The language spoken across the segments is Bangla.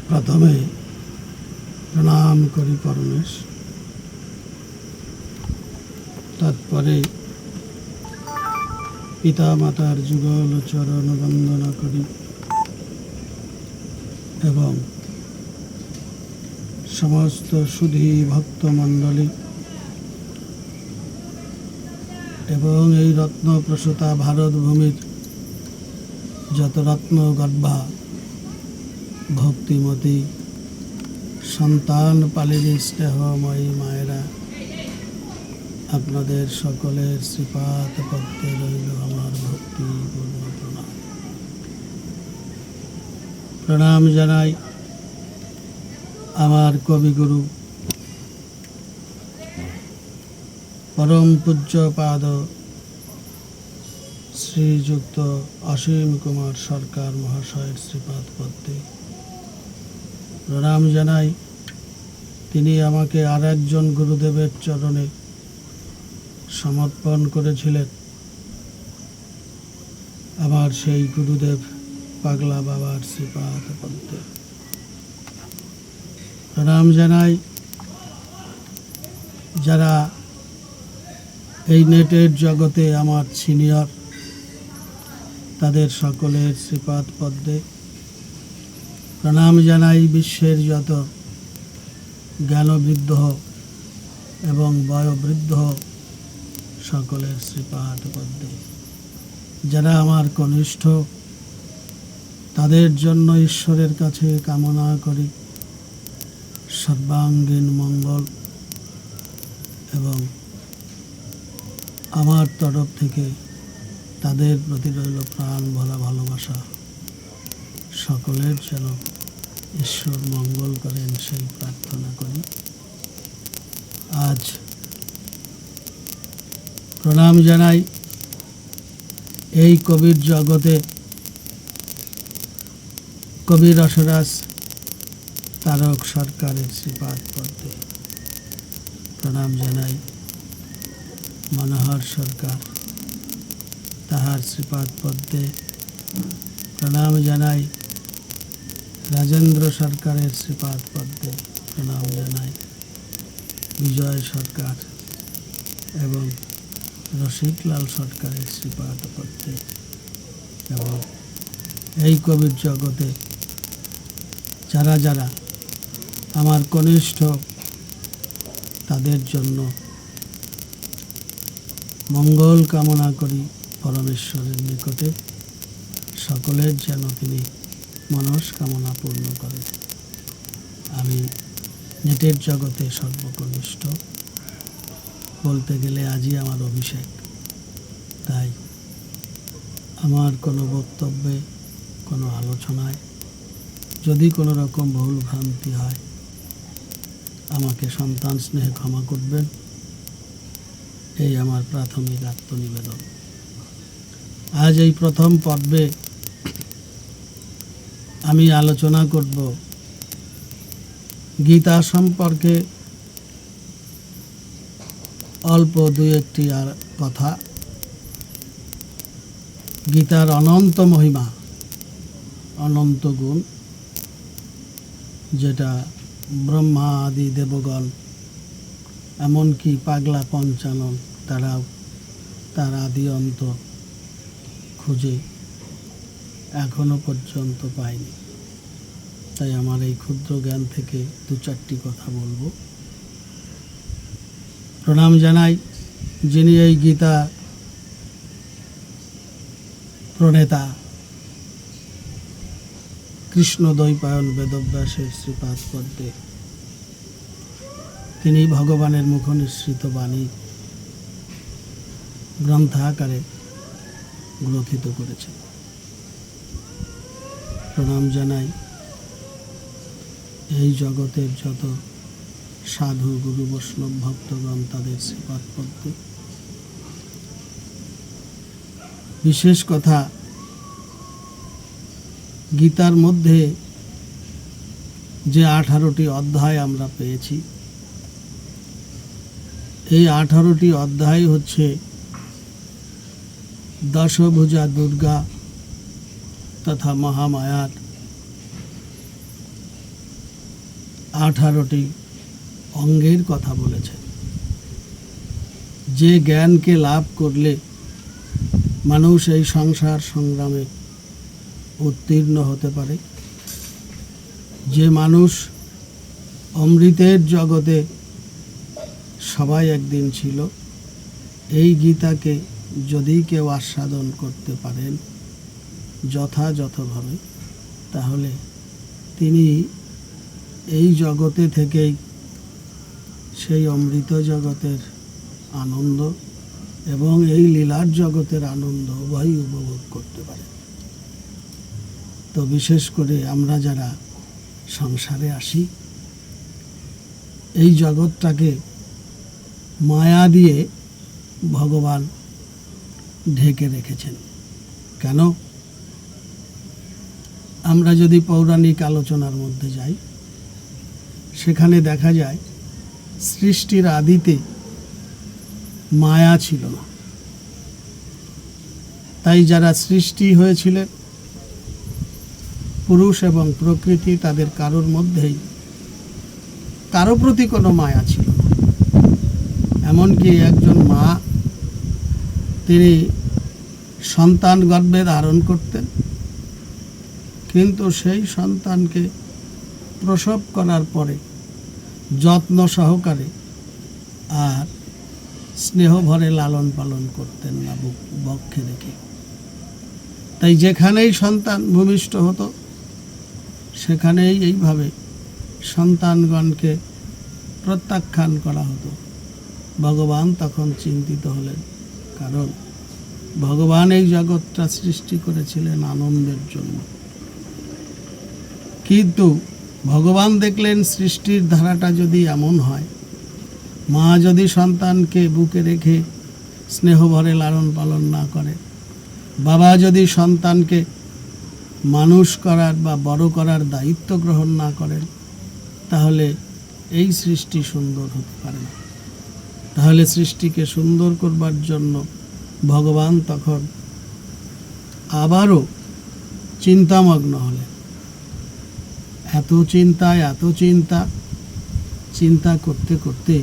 প্রথমে প্রণাম করি পরমেশ, তারপরে পিতা মাতার যুগল চরণ বন্দনা করি এবং সমস্ত সুধী ভক্তমণ্ডলী এবং এই রত্নপ্রসূতা ভারত ভূমির যত রত্নগর্ভা ভক্তিমতী সন্তান পালিনী স্নেহময়ী মায়েরা, আপনাদের সকলের শ্রীপাদ পদ্মে রইল আমার ভক্তিপূর্ণ প্রণাম। প্রণাম জানাই আমার কবিগুরু পরম পূজ্যপাদ শ্রীযুক্ত অসীম কুমার সরকার মহাশয়ের শ্রীপাদ পদ্মে প্রণাম জানাই। তিনি আমাকে আর একজন গুরুদেবের চরণে সমর্পণ করেছিলেন। আমার সেই গুরুদেব পাগলা বাবার শ্রীপাদ পদ্মে প্রণাম জানাই। যারা এই নেটের জগতে আমার সিনিয়র, তাদের সকলের শ্রীপাদ পদ্মে প্রণাম জানাই। বিশ্বের যত জ্ঞানবৃদ্ধ এবং বয়োবৃদ্ধ সকলের শ্রীপাদ পদ্মে, যারা আমার কনিষ্ঠ, তাদের জন্য ঈশ্বরের কাছে কামনা করি সর্বাঙ্গীন মঙ্গল এবং আমার তরফ থেকে তাদের প্রতি রইল প্রাণ ভরা ভালোবাসা। সকলের যেন ঈশ্বর মঙ্গল করেন সেই প্রার্থনা করি। আজ প্রণাম জানাই এই কবির জগতে কবি রসরাজ তারক সরকারের শ্রীপাদ পদ্মে প্রণাম জানাই। মনোহর সরকার, তাহার শ্রীপাদ পদ্মে প্রণাম জানাই। রাজেন্দ্র সরকারের শ্রীপাদ পদ্মে প্রণাম জানাই। বিজয় সরকার এবং রসিকলাল সরকারের শ্রীপাদ পদ্মে এবং এই কবির জগতে যারা যারা আমার কনিষ্ঠ, তাদের জন্য মঙ্গল কামনা করি পরমেশ্বরের নিকটে। সকলের যেন তিনি মনস্কামনা পূর্ণ করেন। আমি নেটের জগতে সর্বকনিষ্ঠ, বলতে গেলে আজই আমার অভিষেক। তাই আমার কোনো বক্তব্যে, কোনো আলোচনায় যদি কোনো রকম ভুল ভ্রান্তি হয়, আমাকে সন্তান স্নেহে ক্ষমা করবেন, এই আমার প্রাথমিক আত্মনিবেদন। আজ এই প্রথম পর্বে আমি আলোচনা করব গীতা সম্পর্কে অল্প দুই একটি আর কথা। গীতার অনন্ত মহিমা, অনন্ত গুণ, যেটা ব্রহ্মা আদি দেবগণ, এমনকি পাগলা পঞ্চানন, তারাও তার আদি অন্ত খুঁজে এখনো পর্যন্ত পায়নি। তাই আমার এই ক্ষুদ্র জ্ঞান থেকে দু চারটি কথা বলবো। প্রণাম জানাই যিনি এই গীতা প্রণেতা কৃষ্ণদ্বৈপায়ন বেদব্যাসের শ্রীপাদ পদ্মে তিনি ভগবানের মুখনিসৃত বাণী গ্রন্থাকারে গ্রথিত করেছেন। প্রণাম জানাই এই জগতের যত সাধু গুরু বৈষ্ণব ভক্তগণ, তাদের শ্রীপাদ পদ্মে। বিশেষ কথা, গীতার মধ্যে যে 18টি অধ্যায় আমরা পেয়েছি, এই 18টি অধ্যায় হচ্ছে দশভুজা দুর্গা তথা মহামায়ার 18টি অঙ্গের কথা বলেছেন। যে জ্ঞানকে লাভ করলে মানুষ এই সংসার সংগ্রামে উত্তীর্ণ হতে পারে, যে মানুষ অমৃতের জগতে সবাই একদিন ছিল, এই গীতাকে যদি কেউ আস্বাদন করতে পারেন যথাযথভাবে, তাহলে তিনি এই জগতে থেকেই সেই অমৃত জগতের আনন্দ এবং এই লীলার জগতের আনন্দ উভয়ই উপভোগ করতে পারে। তো বিশেষ করে আমরা যারা সংসারে আসি, এই জগৎটাকে মায়া দিয়ে ভগবান ঢেকে রেখেছেন। কেন? আমরা যদি পৌরাণিক আলোচনার মধ্যে যাই, সেখানে দেখা যায় সৃষ্টির আদিতে মায়া ছিল না। তাই যারা সৃষ্টি হয়েছিলেন, পুরুষ এবং প্রকৃতি, তাদের কারোর মধ্যেই কারো প্রতি কোনো মায়া ছিল না। এমনকি একজন মা, তিনি সন্তান গর্ভে ধারণ করতেন, কিন্তু সেই সন্তানকে প্রসব করার পরে যত্ন সহকারে আর স্নেহ ভরে লালন পালন করতেন না বক্ষে রেখে। তাই যেখানেই সন্তান ভূমিষ্ঠ হতো, সেখানেই এইভাবে সন্তানগণকে প্রত্যাখ্যান করা হতো। ভগবান তখন চিন্তিত হলেন, কারণ ভগবান এই জগৎটা সৃষ্টি করেছিলেন আনন্দের জন্য। কিন্তু ভগবান দেখলেন সৃষ্টির ধারাটা যদি এমন হয়, মা যদি সন্তানকে বুকে রেখে স্নেহ ভরে লালন পালন না করে, বাবা যদি সন্তানকে মানুষ করার বা বড় করার দায়িত্ব গ্রহণ না করেন, তাহলে এই সৃষ্টি সুন্দর হতে পারে না। তাহলে সৃষ্টিকে সুন্দর করবার জন্য ভগবান তখন আবারও চিন্তামগ্ন হলেন। এত চিন্তা করতে করতে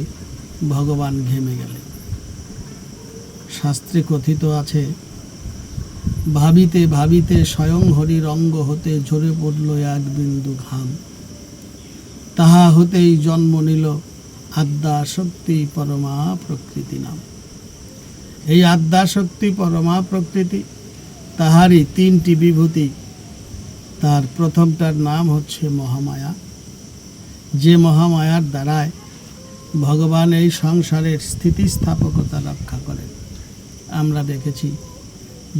ভগবান ঘেমে গেলেন। শাস্ত্রে কথিত আছে, ভাবিতে ভাবিতে স্বয়ং হরির অঙ্গ হতে ঝরে পড়ল এক বিন্দু ঘাম, তাহা হতেই জন্ম নিল আদ্যাশক্তি পরমা প্রকৃতি নাম। এই আদ্যাশক্তি পরমা প্রকৃতি, তাহারই 3টি বিভূতি। তার প্রথমটার নাম হচ্ছে মহামায়া, যে মহামায়ার দ্বারায় ভগবান এই সংসারের স্থিতিস্থাপকতা রক্ষা করেন। আমরা দেখেছি,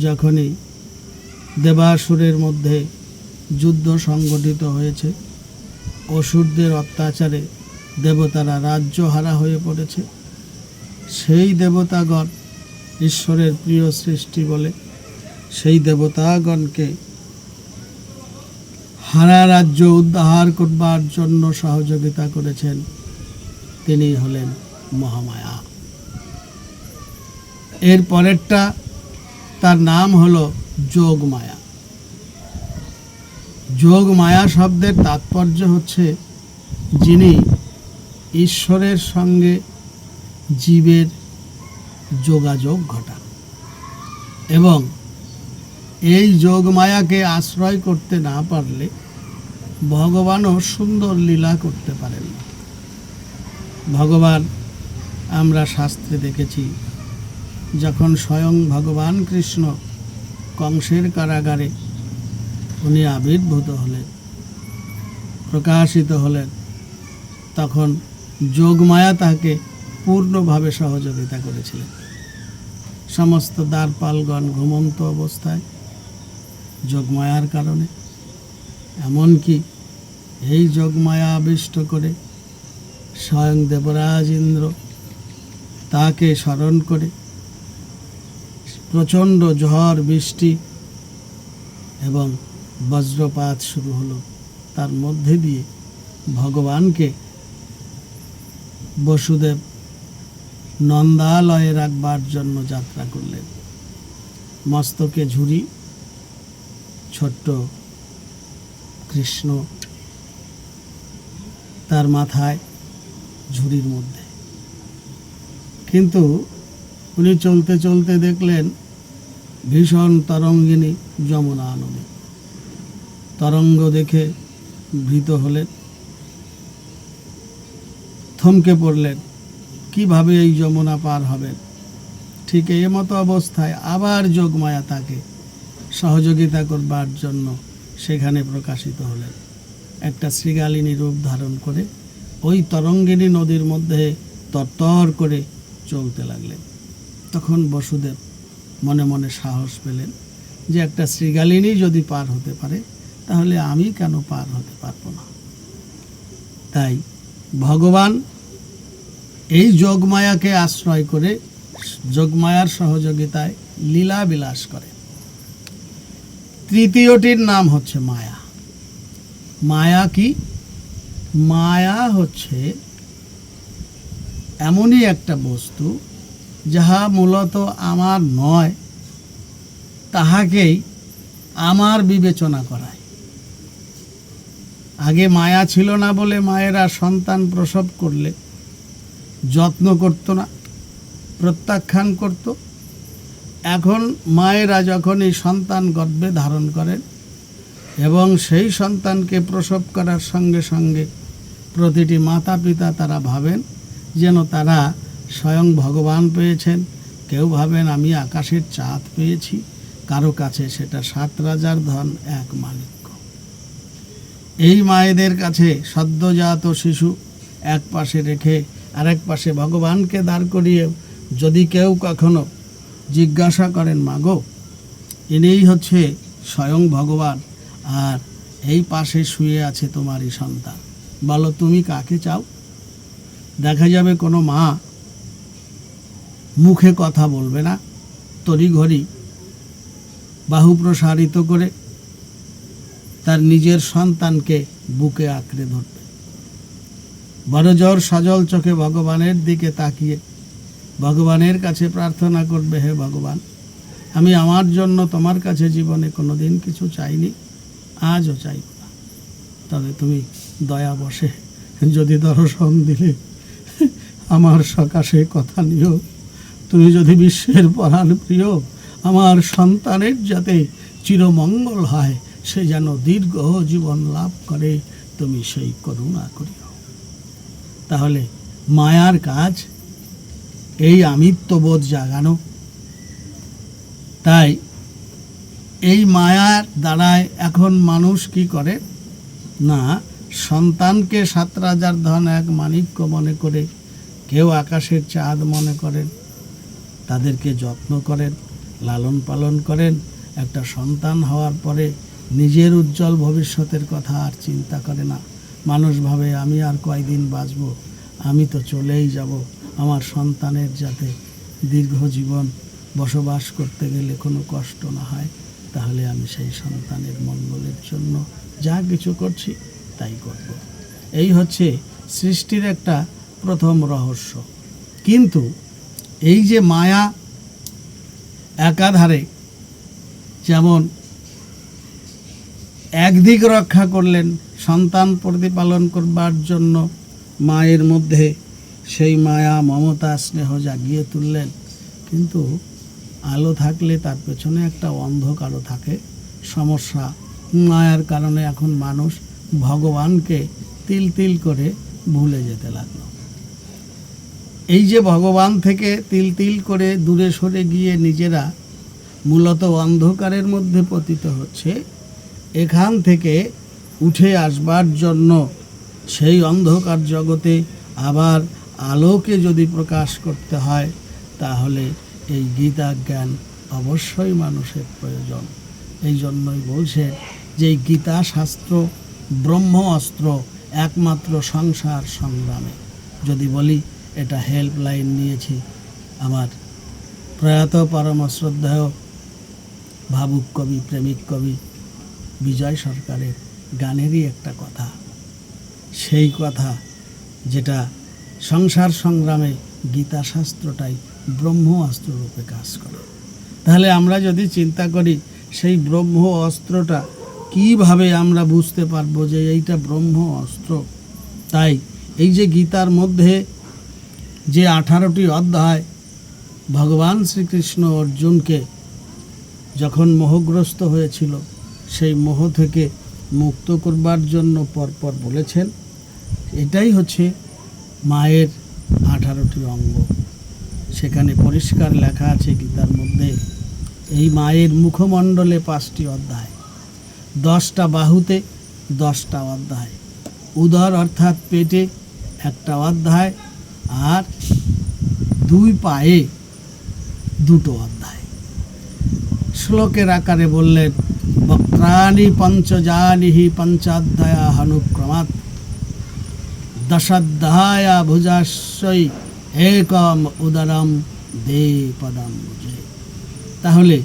যখনই দেবাসুরের মধ্যে যুদ্ধ সংগঠিত হয়েছে, অসুরদের অত্যাচারে দেবতারা রাজ্যহারা হয়ে পড়েছে, সেই দেবতাগণ ঈশ্বরের প্রিয় সৃষ্টি বলে সেই দেবতাগণকে হারা রাজ্য উদ্ধার করবার জন্য সহযোগিতা করেছেন, তিনি হলেন মহামায়া। এর পরেরটা, তার নাম হলো যোগমায়া। যোগমায়া শব্দের তাৎপর্য হচ্ছে যিনি ঈশ্বরের সঙ্গে জীবের যোগাযোগ ঘটান, এবং এই যোগমায়াকে আশ্রয় করতে না পারলে ভগবানও সুন্দর লীলা করতে পারেন না। ভগবান, আমরা শাস্ত্রে দেখেছি, যখন স্বয়ং ভগবান কৃষ্ণ কংসের কারাগারে উনি আবির্ভূত হলেন, প্রকাশিত হলেন, তখন যোগমায়া তাকে পূর্ণভাবে সহযোগিতা করেছিলেন। সমস্ত দ্বারপালগণ ঘুমন্ত অবস্থায় যোগমায়ার কারণে, এমনকি এই যোগমায়া আবিষ্ট করে স্বয়ং দেবরাজ ইন্দ্র তাকে স্মরণ করে প্রচণ্ড ঝড় বৃষ্টি এবং বজ্রপাত শুরু হলো। তার মধ্যে দিয়ে ভগবানকে বসুদেব নন্দালয়ে রাখবার জন্য যাত্রা করলেন। মস্তকে ঝুরি, ছোট্ট কৃষ্ণ তার মাথায় ঝুড়ির মধ্যে। কিন্তু উনি চলতে চলতে দেখলেন ভীষণ তরঙ্গিনী যমুনা নদী। তরঙ্গ দেখে ভীত হলেন, থমকে পড়লেন, কিভাবে এই যমুনা পার হবেন। ঠিক এই মতো অবস্থায় আবার যোগমায়া তাকে সহযোগিতা করবার জন্য সেখানে প্রকাশিত হলেন। একটা শৃগালিনী রূপ ধারণ করে ওই তরঙ্গিনী নদীর মধ্যে তরতর করে চলতে লাগলেন। তখন বসুদেব মনে মনে সাহস পেলেন যে একটা শৃগালিনী যদি পার হতে পারে তাহলে আমি কেন পার হতে পারবো না। তাই ভগবান এই যোগমায়াকে আশ্রয় করে যোগমায়ার সহযোগিতায় লীলা বিলাস করে। তৃতীয়টির নাম হচ্ছে মায়া। মায়া কি? মায়া হচ্ছে এমনই একটা বস্তু যাহা মূলত আমার নয়, তাহাকেই আমার বিবেচনা করায়। আগে মায়া ছিল না বলে মায়েরা সন্তান প্রসব করলে যত্ন করত না, প্রত্যাখ্যান করত। এখন মায়েরা যখন এই সন্তান গর্ভে ধারণ করেন এবং সেই সন্তানকে প্রসব করার সঙ্গে সঙ্গে প্রতিটি মাতা পিতা তারা ভাবেন যেন তারা স্বয়ং ভগবান পেয়েছেন, কেউ ভাবেন আমি আকাশের চাঁদ পেয়েছি, কারো কাছে সেটা 7 রাজার ধন 1 মাণিক্য। এই মায়েদের কাছে সদ্যজাত শিশু এক পাশে রেখে আরেক পাশে ভগবানকে দাঁড় করিয়ে যদি কেউ কখনো জিজ্ঞাসা করেন, মাগো ইনিই হচ্ছে স্বয়ং ভগবান আর এই পাশে শুয়ে আছে তোমারই সন্তান, বলো তুমি কাকে চাও? দেখা যাবে কোনো মা মুখে কথা বলবে না, তড়িঘড়ি বাহু প্রসারিত করে তার নিজের সন্তানকে বুকে আঁকড়ে ধরবে, বড়জোর সজল চোখে ভগবানের দিকে তাকিয়ে ভগবানের কাছে প্রার্থনা করবে, হে ভগবান, আমি আমার জন্য তোমার কাছে জীবনে কোনোদিন কিছু চাইনি, আজও চাইব না, তবে তুমি দয়া বসে যদি দর্শন দিলে আমার সকাশে কথা নিও, তুমি যদি বিশ্বের পরাণ প্রিয়, আমার সন্তানের যাতে চিরমঙ্গল হয়, সে যেন দীর্ঘ জীবন লাভ করে, তুমি সেই করুণা করিও। তাহলে মায়ার কাজ এই আমিত্ববোধ জাগানো। তাই এই মায়ার দ্বারায় এখন মানুষ কি করে না, সন্তানকে 7 রাজার ধন 1 মাণিক্য মনে করে, কেউ আকাশের চাঁদ মনে করেন, তাদেরকে যত্ন করেন, লালন পালন করেন। একটা সন্তান হওয়ার পরে নিজের উজ্জ্বল ভবিষ্যতের কথা আর চিন্তা করে না। মানুষ ভাবে আমি আর কয়দিন বাঁচব, আমি তো চলেই যাব, আমার সন্তানের যাতে দীর্ঘ জীবন বসবাস করতে গেলে কোনো কষ্ট না হয়, তাহলে আমি সেই সন্তানের মঙ্গলের জন্য যা কিছু করছি তাই করব। এই হচ্ছে সৃষ্টির একটা প্রথম রহস্য। কিন্তু এই যে মায়া একাধারে যেমন একদিক রক্ষা করলেন, সন্তান প্রতিপালন করবার জন্য মায়ের মধ্যে সেই মায়া মমতা স্নেহ জাগিয়ে তুললেন, কিন্তু আলো থাকলে তার পেছনে একটা অন্ধকারও থাকে। সমস্যা, মায়ার কারণে এখন মানুষ ভগবানকে তিল তিল করে ভুলে যেতে লাগলো। এই যে ভগবান থেকে তিল তিল করে দূরে সরে গিয়ে নিজেরা মূলত অন্ধকারের মধ্যে পতিত হচ্ছে, এখান থেকে উঠে আসবার জন্য সেই অন্ধকার জগতে আবার আলোকে যদি প্রকাশ করতে হয়, তাহলে এই গীতা জ্ঞান অবশ্যই মানুষের প্রয়োজন। এই জন্যই বলছে যে গীতা শাস্ত্র ব্রহ্ম অস্ত্র একমাত্র সংসার সংগ্রামে। যদি বলি এটা হেল্পলাইন নিয়েছি আমার প্রয়াত পরম শ্রদ্ধেয় ভাবুক কবি, প্রেমিক কবি বিজয় সরকারের গানেরই একটা কথা, সেই কথা যেটা সংসার সংগ্রামে গীতা শাস্ত্রটাই ব্রহ্ম অস্ত্র রূপে কাজ করে। তাহলে আমরা যদি চিন্তা করি সেই ব্রহ্ম অস্ত্রটা কিভাবে আমরা বুঝতে পারবো যে এইটা ব্রহ্ম অস্ত্র, তাই এই যে গীতার মধ্যে যে 18টি অধ্যায় ভগবান শ্রীকৃষ্ণ অর্জুনকে যখন মোহগ্রস্ত হয়েছিল সেই মোহ থেকে মুক্ত করবার জন্য পরপর বলেছেন, এটাই হচ্ছে মায়ের 18টি অঙ্গ। সেখানে পরিষ্কার লেখা আছে গীতার মধ্যে, এই মায়ের মুখমণ্ডলে 5টি অধ্যায়, 10টা বাহুতে 10টা অধ্যায়, উদর অর্থাৎ পেটে 1টা অধ্যায়, আর 2 পায়ে 2টো অধ্যায়। শ্লোকের আকারে বললেন, বক্রাণি পঞ্চজানিহি পঞ্চাধ্যায়া হনুক্রমাৎ দশাধ্যায়া ভুজাশ্বই একম উদরম দে পদম ভুজে। তাহলে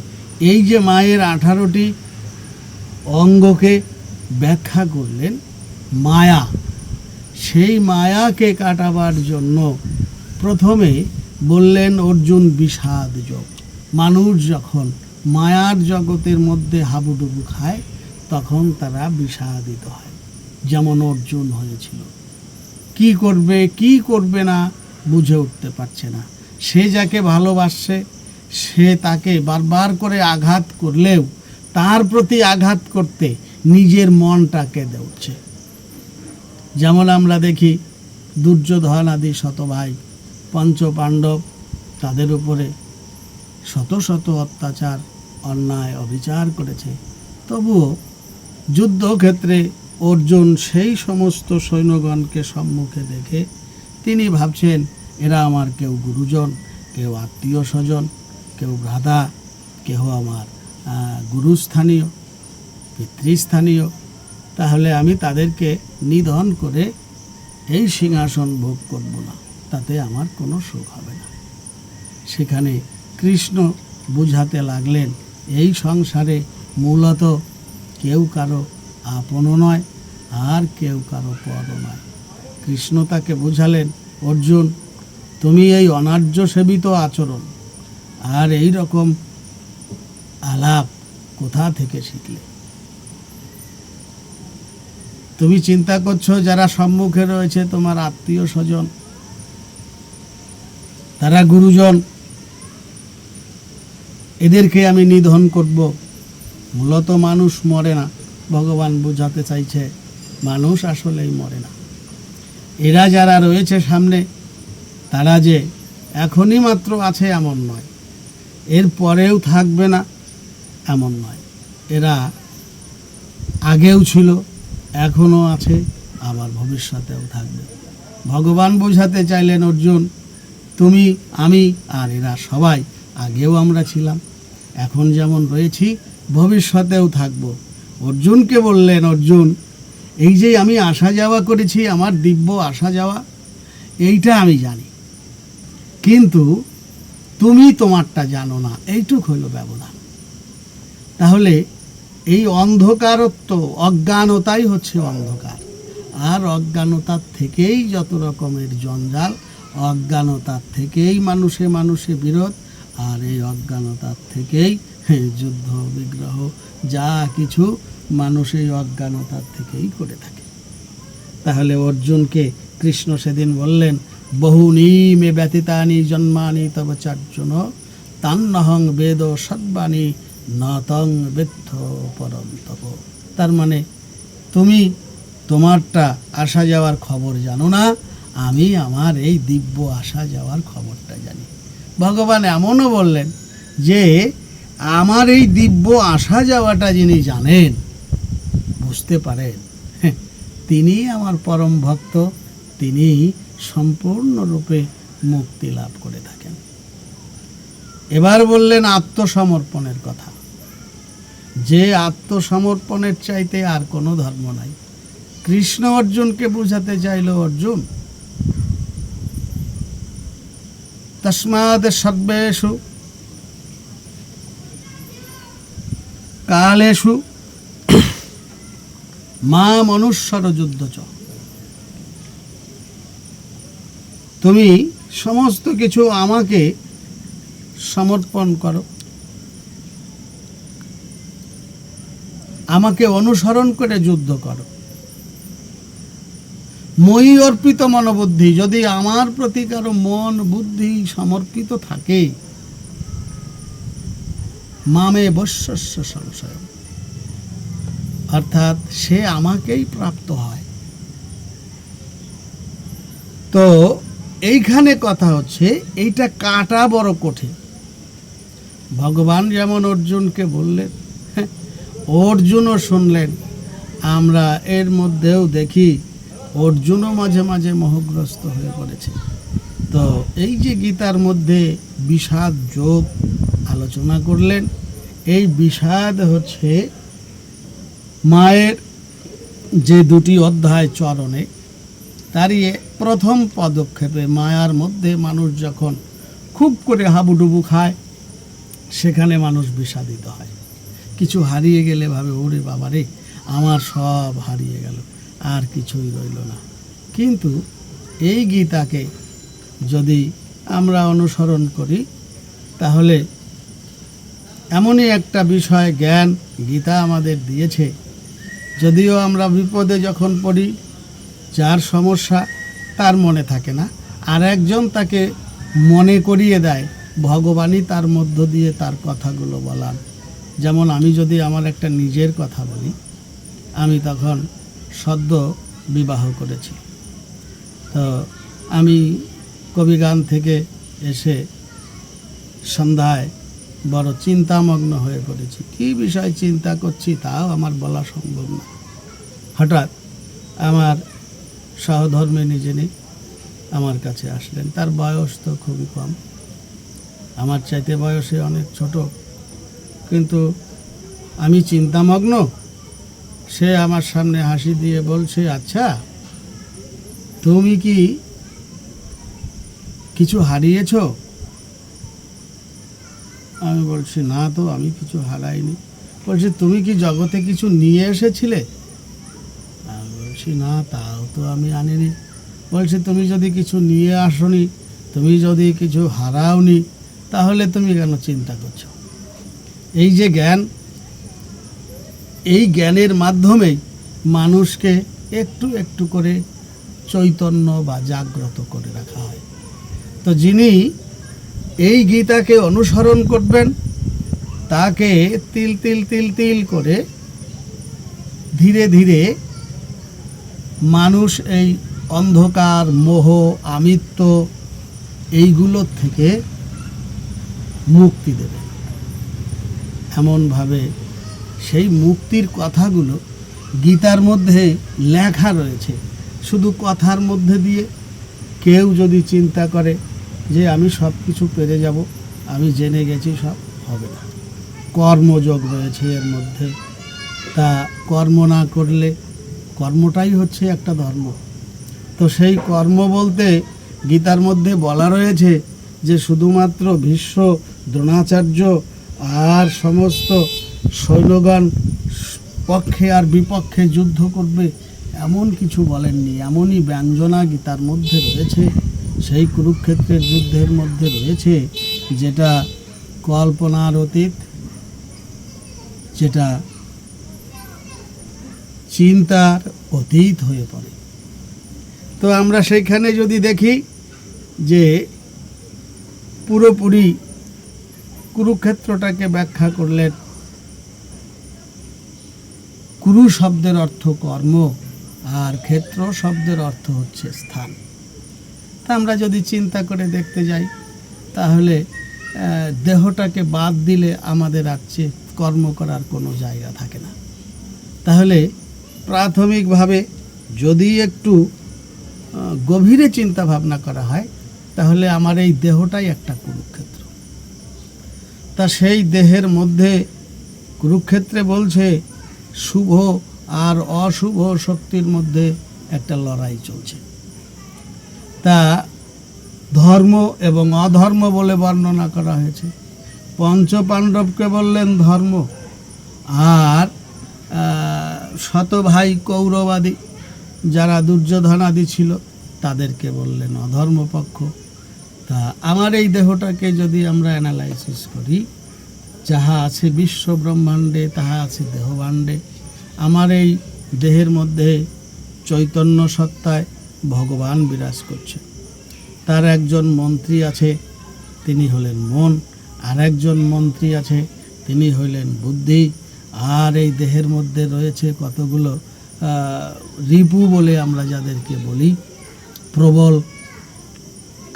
এই যে মায়ের 18টি অঙ্গকে ব্যাখ্যা করলেন মায়া, সেই মায়াকে কাটাবার জন্য প্রথমে বললেন অর্জুন বিষাদ যোগ। মানুষ যখন মায়ার জগতের মধ্যে হাবুডুবু খায় তখন তারা বিষাদিত হয়, যেমন অর্জুন হয়েছিল। কি করবে কি করবে না বুঝে উঠতে পারছে না। সে যাকে ভালোবাসছে সে তাকে বারবার করে আঘাত করলেও তার প্রতি আঘাত করতে নিজের মনটাকে দেউছে। যেমন আমরা দেখি দুর্যোধন আদি শত ভাই পঞ্চপাণ্ডব, তাদের উপরে শত শত অত্যাচার অন্যায় অবিচার করেছে, তবুও যুদ্ধক্ষেত্রে অর্জুন সেই সমস্ত সৈন্যগণকে সম্মুখে দেখে তিনি ভাবছেন এরা আমার কেউ গুরুজন, কেউ আত্মীয় স্বজন, কেউ ভ্রাতা, কেউ আমার গুরুস্থানীয় পিতৃস্থানীয়, তাহলে আমি তাদেরকে নিধন করে এই সিংহাসন ভোগ করব না, তাতে আমার কোনো সুখ হবে না। সেখানে কৃষ্ণ বুঝাতে লাগলেন এই সংসারে মূলত কেউ কারো আপনও নয় আর কেউ কারো পরও নয়। কৃষ্ণ তাকে বুঝালেন, অর্জুন তুমি এই অনার্য সেবিত আচরণ আর এই রকম আলাপ কোথা থেকে শিখলে? তুমি চিন্তা করছো যারা সম্মুখে রয়েছে তোমার আত্মীয় স্বজন, তারা গুরুজন, এদেরকে আমি নিধন করব। মূলত মানুষ মরে না, ভগবান বোঝাতে চাইছে মানুষ আসলেই মরে না। এরা যারা রয়েছে সামনে তারা যে এখনই মাত্র আছে এমন নয়, এর পরেও থাকবে না এমন নয়। এরা আগেও ছিল, এখনও আছে, আবার ভবিষ্যতেও থাকবে। ভগবান বোঝাতে চাইলেন অর্জুন তুমি আমি আর এরা সবাই আগেও আমরা ছিলাম, এখন যেমন রয়েছি ভবিষ্যতেও থাকব। অর্জুনকে বললেন, অর্জুন এই যে আমি আসা যাওয়া করেছি, আমার দিব্য আসা যাওয়া এইটা আমি জানি, কিন্তু তুমি তোমারটা জানো না, এইটুক হইল ব্যবধান। তাহলে এই অন্ধকারত্ব, অজ্ঞানতাই হচ্ছে অন্ধকার, আর অজ্ঞানতার থেকেই যত রকমের জঞ্জাল, অজ্ঞানতার থেকেই মানুষে মানুষে বিরোধ, আর এই অজ্ঞানতার থেকেই যুদ্ধ বিগ্রহ যা কিছু মানুষ এই অজ্ঞানতার থেকেই করে থাকে। তাহলে অর্জুনকে কৃষ্ণ সেদিন বললেন, বহুনি মে ব্যতীতানি জন্মানি তব চার্জুন তান্নহং বেদ সদ্বাণী নতং বেত্থ পরন্তপ। তার মানে তুমি তোমারটা আসা যাওয়ার খবর জানো না, আমি আমার এই দিব্য আসা যাওয়ার খবরটা জানি। ভগবান এমনও বললেন যে আমার এই দিব্য আসা যাওয়াটা যিনি জানেন, বুঝতে পারেন, তিনি আমার পরম ভক্ত, তিনি সম্পূর্ণরূপে মুক্তি লাভ করে থাকেন। এবার বললেন আত্মসমর্পণের কথা, যে আত্মসমর্পণের চাইতে আর কোনো ধর্ম নাই। কৃষ্ণ অর্জুনকে বুঝাতে চাইল, অর্জুন তস্মাদ সর্বেষু কালেষু মাম অনুসর যুদ্ধচ। তুমি সমস্ত কিছু আমাকে সমর্পণ করো, আমাকে অনুসরণ করে যুদ্ধ করো। মই অর্পিত মনোবুদ্ধি, যদি আমার প্রতি কারো মন বুদ্ধি সমর্পিত থাকে, মামে বশ্যস্য সংশয়, অর্থাৎ সে আমাকেই প্রাপ্ত হয়। তো এইখানে কথা হচ্ছে এইটা কাটা বড় কঠিন। ভগবান যেমন অর্জুনকে বললেন, অর্জুনও শুনলেন। আমরা এর মধ্যেও দেখি অর্জুনও মাঝে মাঝে মোহগ্রস্ত হয়ে পড়েছে। তো এই যে গীতার মধ্যে বিষাদ যোগ আলোচনা করলেন, এই বিষাদ হচ্ছে মায়ের যে দুটি অধ্যায় চরণে, তারই প্রথম পদক্ষেপে মায়ার মধ্যে মানুষ যখন খুব করে হাবুডুবু খায়, সেখানে মানুষ বিষাদিত হয়। কিছু হারিয়ে গেলে ভাবে, ওরে বাবারে আমার সব হারিয়ে গেল, আর কিছুই রইল না। কিন্তু এই গীতাকে যদি আমরা অনুসরণ করি, তাহলে এমনই একটা বিষয় জ্ঞান গীতা আমাদের দিয়েছে। যদিও আমরা বিপদে যখন পড়ি, যার সমস্যা তার মনে থাকে না, আর একজন তাকে মনে করিয়ে দেয়, ভগবানই তার মধ্য দিয়ে তার কথাগুলো বলান। যেমন আমি যদি আমার একটা নিজের কথা বলি, আমি তখন সদ্য বিবাহ করেছি। তো আমি কবিগান থেকে এসে সন্ধ্যায় বড় চিন্তামগ্ন হয়ে পড়েছি। কী বিষয় চিন্তা করছি তাও আমার বলা সম্ভব না। হঠাৎ আমার সহধর্মিণী যিনি আমার কাছে আসলেন, তার বয়স তো খুবই কম, আমার চাইতে বয়সে অনেক ছোট, কিন্তু আমি চিন্তামগ্ন। সে আমার সামনে হাসি দিয়ে বলছে, আচ্ছা তুমি কি কিছু হারিয়েছো? আমি বলছি, না তো, আমি কিছু হারাইনি। বলছে, তুমি কি জগতে কিছু নিয়ে এসেছিলে? আমি বলছি, না, তাও তো আমি আনিনি। বলছে, তুমি যদি কিছু নিয়ে আসোনি, তুমি যদি কিছু হারাওনি, তাহলে তুমি কেন চিন্তা করছো? এই যে জ্ঞান, এই জ্ঞানের মাধ্যমেই মানুষকে একটু একটু করে চৈতন্য বা জাগ্রত করে রাখা হয়। তো যিনি এই গীতাকে অনুসরণ করবেন, তাকে তিল তিল তিল তিল করে ধীরে ধীরে মানুষ এই অন্ধকার, মোহ, আমিত্ব এইগুলোর থেকে মুক্তি দেবে। এমনভাবে সেই মুক্তির কথাগুলো গীতার মধ্যে লেখা রয়েছে। শুধু কথার মধ্যে দিয়ে কেউ যদি চিন্তা করে যে আমি সব কিছু পেরে যাব, আমি জেনে গেছি, সব হবে না। কর্মযোগ রয়েছে এর মধ্যে। তা কর্ম না করলে, কর্মটাই হচ্ছে একটা ধর্ম। তো সেই কর্ম বলতে গীতার মধ্যে বলা রয়েছে যে শুধুমাত্র ভীষ্ম, দ্রোণাচার্য আর সমস্ত সৈন্যগণ পক্ষে আর বিপক্ষে যুদ্ধ করবে, এমন কিছু বলেননি। এমনই ব্যঞ্জনা গীতার মধ্যে রয়েছে, সেই কুরুক্ষেত্রের যুদ্ধের মধ্যে রয়েছে, যেটা কল্পনার অতীত, যেটা চিন্তার অতীত হয়ে পড়ে। তো আমরা সেইখানে যদি দেখি যে পুরোপুরি কুরুক্ষেত্রটাকে ব্যাখ্যা করলেন, কুরু শব্দের অর্থ কর্ম, আর ক্ষেত্র শব্দের অর্থ হচ্ছে স্থান। তা আমরা যদি চিন্তা করে দেখতে যাই, তাহলে দেহটাকে বাদ দিলে আমাদের আর কর্ম করার কোনো জায়গা থাকে না। তাহলে প্রাথমিকভাবে যদি একটু গভীরে চিন্তা ভাবনা করা হয়, তাহলে আমার এই দেহটাই একটা কুরুক্ষেত্র। তা সেই দেহের মধ্যে কুরুক্ষেত্রে বলছে শুভ আর অশুভ শক্তির মধ্যে একটা লড়াই চলছে। তা ধর্ম এবং অধর্ম বলে বর্ণনা করা হয়েছে। পঞ্চপাণ্ডবকে বললেন ধর্ম, আর শতভাই কৌরবাদী যারা দুর্যোধনাদি ছিল তাদেরকে বললেন অধর্মপক্ষ। তা আমার এই দেহটাকে যদি আমরা অ্যানালাইসিস করি, যাহা আছে বিশ্ব ব্রহ্মাণ্ডে তাহা আছে দেহভাণ্ডে। আমার এই দেহের মধ্যে চৈতন্য সত্তায় ভগবান বিরাজ করছে। তার একজন মন্ত্রী আছে, তিনি হলেন মন, আর একজন মন্ত্রী আছে, তিনি হইলেন বুদ্ধি। আর এই দেহের মধ্যে রয়েছে কতগুলো রিপু বলে আমরা যাদেরকে বলি, প্রবল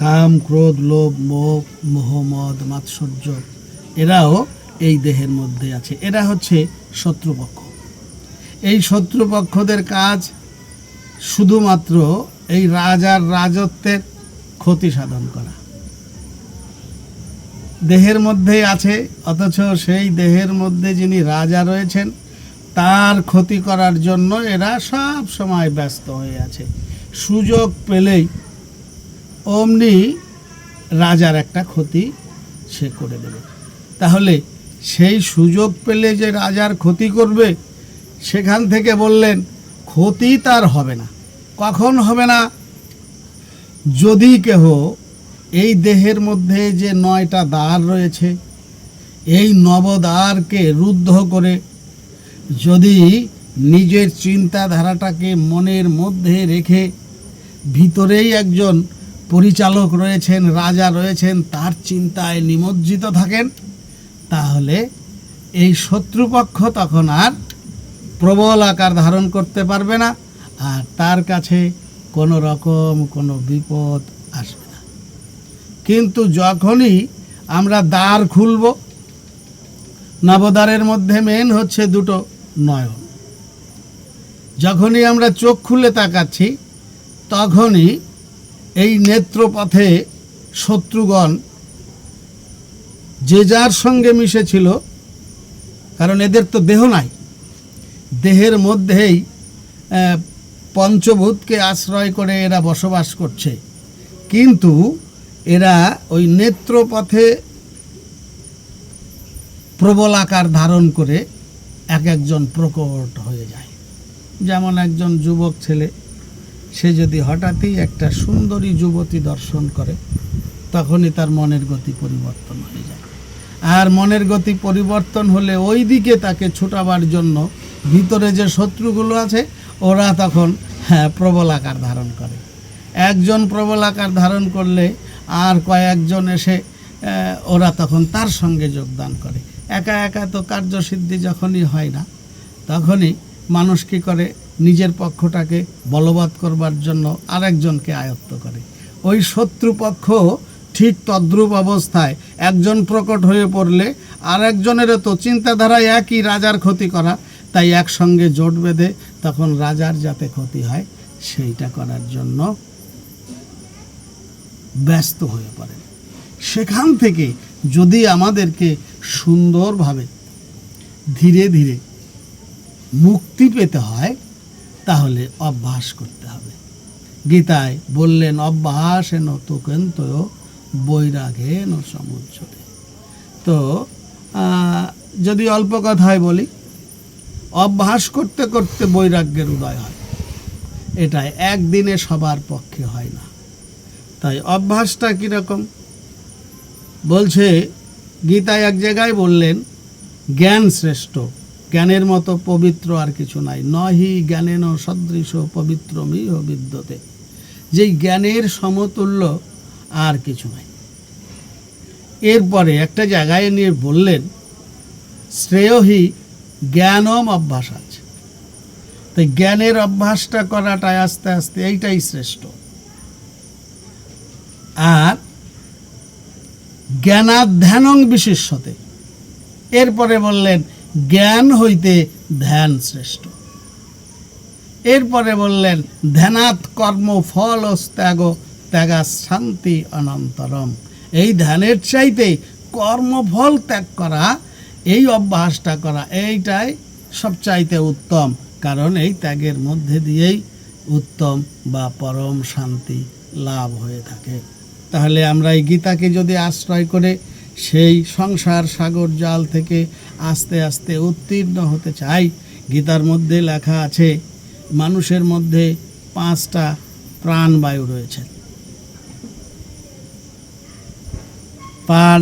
কাম, ক্রোধ, লোভ, মোহ, মদ, মাৎসর্য, এরাও এই দেহের মধ্যে আছে। এরা হচ্ছে শত্রুপক্ষ। এই শত্রুপক্ষদের কাজ শুধুমাত্র এই রাজার রাজত্বের ক্ষতি সাধন করা। দেহের মধ্যেই আছে, অথচ সেই দেহের মধ্যে যিনি রাজা রয়েছেন তার ক্ষতি করার জন্য এরা সব সময় ব্যস্ত হয়ে আছে। সুযোগ পেলেই অমনি রাজার একটা ক্ষতি সে করে দেবে। তাহলে সেই সুযোগ পেলে যে রাজার ক্ষতি করবে, সেখান থেকে বললেন ক্ষতি তার হবে না। কখন হবে না? যদি কেহ এই দেহের মধ্যে যে 9টা দ্বার রয়েছে, এই নবদ্বারকে রুদ্ধ করে যদি নিজের চিন্তাধারাটাকে মনের মধ্যে রেখে ভিতরেই একজন পরিচালক রয়েছেন, রাজা রয়েছেন, তার চিন্তায় নিমজ্জিত থাকেন, তাহলে এই শত্রুপক্ষ তখন আর প্রবল আকার ধারণ করতে পারবে না, আর তার কাছে কোনো রকম কোনো বিপদ আসবে না। কিন্তু যখনই আমরা দ্বার খুলব, নবদ্বারের মধ্যে মেন হচ্ছে দুটো নয়ন, যখনই আমরা চোখ খুলে তাকাচ্ছি তখনই এই নেত্রপথে শত্রুগণ যে যার সঙ্গে মিশেছিল, কারণ এদের তো দেহ নাই, দেহের মধ্যেই পঞ্চভূতকে আশ্রয় করে এরা বসবাস করছে, কিন্তু এরা ওই নেত্রপথে প্রবল আকার ধারণ করে এক একজন প্রকট হয়ে যায়। যেমন একজন যুবক ছেলে, সে যদি হঠাৎই একটা সুন্দরী যুবতী দর্শন করে, তখনই তার মনের গতি পরিবর্তন হয়ে যায়। আর মনের গতি পরিবর্তন হলে ওই দিকে তাকে ছুটাবার জন্য ভিতরে যে শত্রুগুলো আছে ওরা তখন প্রবল আকার ধারণ করে। একজন প্রবল আকার ধারণ করলে আর কয়েকজন এসে ওরা তখন তার সঙ্গে যোগদান করে। একা একা তো কার্যসিদ্ধি যখনই হয় না, তখনই মানুষ কী করে, নিজের পক্ষটাকে বলবৎ করবার জন্য আরেকজনকে আয়ত্ত করে। ওই শত্রুপক্ষ ঠিক তদ্রূপ অবস্থায় একজন প্রকট হয়ে পড়লে আরেকজনেরও তো চিন্তাধারায় একই, রাজার ক্ষতি করা, তাই একসঙ্গে জোট বেঁধে তখন রাজার যাতে ক্ষতি হয় সেইটা করার জন্য ব্যস্ত হয়ে পড়ে। সেখান থেকে যদি আমাদেরকে সুন্দরভাবে ধীরে ধীরে মুক্তি পেতে হয়, তাহলে অভ্যাস করতে হবে। গীতায় বললেন অভ্যাসেন তুকেন্ত বৈরাগেন সমুচ্যতে। তো যদি অল্প কথায় বলি, অভ্যাস করতে করতে বৈরাগ্যের উদয় হয়, এটা একদিনে সবার পক্ষে হয় না। তাই অভ্যাসটা কীরকম বলছে গীতায়, এক জায়গায় বললেন জ্ঞান শ্রেষ্ঠ, জ্ঞানের মতো পবিত্র আর কিছু নাই। নহি জ্ঞানেন সদৃশ পবিত্র মিহ বিদ্যতে, যেই জ্ঞানের সমতুল্য আর কিছু নাই। এরপরে একটা জায়গায় নিয়ে বললেন শ্রেয়হি জ্ঞানম অভ্যাস আছে। তাই জ্ঞানের অভ্যাসটা করাটাই আস্তে আস্তে এইটাই শ্রেষ্ঠ। আর জ্ঞানাধ্যানং বিশেষ্যতে, এরপরে বললেন জ্ঞান হইতে ধ্যান শ্রেষ্ঠ। এরপরে বললেন ধ্যানাৎ কর্ম ফল ত্যাগ ত্যাগা শান্তি অনন্তরম। এই ধ্যানের চাইতে কর্মফল ত্যাগ করা, এই অভ্যাসটা করা, এইটাই সবচাইতে উত্তম, কারণ এই ত্যাগের মধ্যে দিয়েই উত্তম বা পরম শান্তি লাভ হয়ে থাকে। তাহলে আমরা এই গীতাকে যদি আশ্রয় করে সেই সংসার সাগর জাল থেকে আস্তে আস্তে উত্তীর্ণ হতে চাই, গীতার মধ্যে লেখা আছে মানুষের মধ্যে 5টা প্রাণবায়ু রয়েছে। প্রাণ